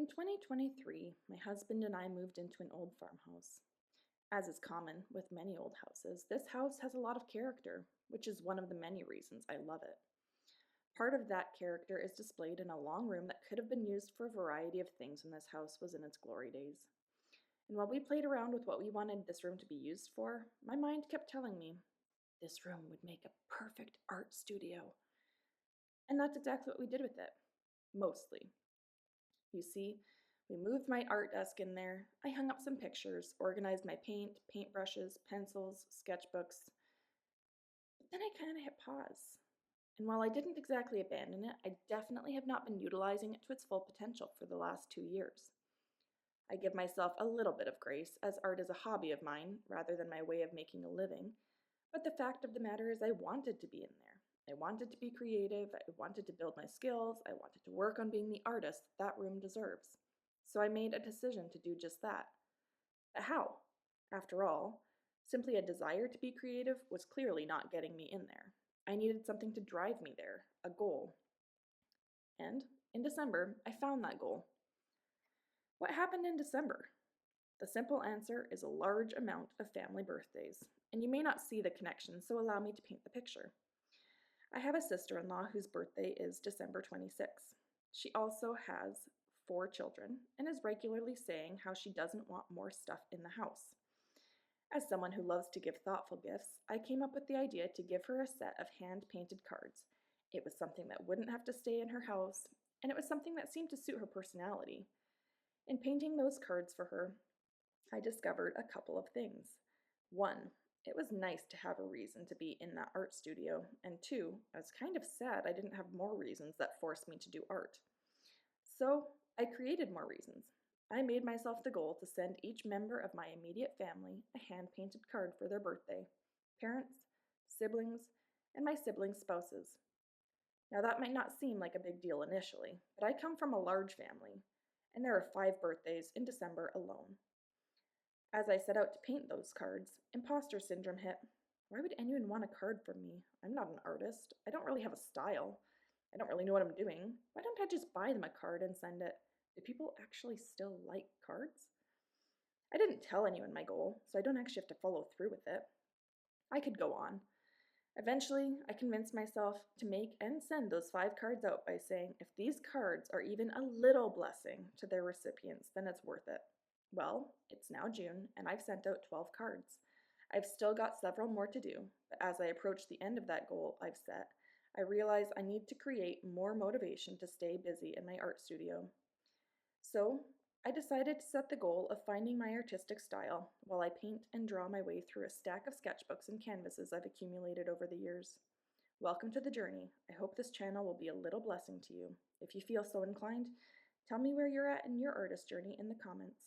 In 2023, my husband and I moved into an old farmhouse. As is common with many old houses, this house has a lot of character, which is one of the many reasons I love it. Part of that character is displayed in a long room that could have been used for a variety of things when this house was in its glory days. And while we played around with what we wanted this room to be used for, my mind kept telling me, this room would make a perfect art studio. And that's exactly what we did with it. Mostly. You see, we moved my art desk in there. I hung up some pictures, organized my paintbrushes, pencils, sketchbooks. But then I kind of hit pause. And while I didn't exactly abandon it, I definitely have not been utilizing it to its full potential for the last 2 years. I give myself a little bit of grace, as art is a hobby of mine rather than my way of making a living. But the fact of the matter is, I wanted to be in there. I wanted to be creative, I wanted to build my skills, I wanted to work on being the artist that room deserves. So I made a decision to do just that. But how? After all, simply a desire to be creative was clearly not getting me in there. I needed something to drive me there, a goal. And in December, I found that goal. What happened in December? The simple answer is a large amount of family birthdays, and you may not see the connection, so allow me to paint the picture. I have a sister-in-law whose birthday is December 26th. She also has 4 children and is regularly saying how she doesn't want more stuff in the house. As someone who loves to give thoughtful gifts, I came up with the idea to give her a set of hand-painted cards. It was something that wouldn't have to stay in her house, and it was something that seemed to suit her personality. In painting those cards for her, I discovered a couple of things. One, it was nice to have a reason to be in that art studio, and two, I was kind of sad I didn't have more reasons that forced me to do art. So I created more reasons. I made myself the goal to send each member of my immediate family a hand-painted card for their birthday: parents, siblings, and my siblings' spouses. Now that might not seem like a big deal initially, but I come from a large family, and there are 5 birthdays in December alone. As I set out to paint those cards, imposter syndrome hit. Why would anyone want a card from me? I'm not an artist. I don't really have a style. I don't really know what I'm doing. Why don't I just buy them a card and send it? Do people actually still like cards? I didn't tell anyone my goal, so I don't actually have to follow through with it. I could go on. Eventually, I convinced myself to make and send those 5 cards out by saying if these cards are even a little blessing to their recipients, then it's worth it. Well, it's now June, and I've sent out 12 cards. I've still got several more to do, but as I approach the end of that goal I've set, I realize I need to create more motivation to stay busy in my art studio. So, I decided to set the goal of finding my artistic style while I paint and draw my way through a stack of sketchbooks and canvases I've accumulated over the years. Welcome to the journey. I hope this channel will be a little blessing to you. If you feel so inclined, tell me where you're at in your artist journey in the comments.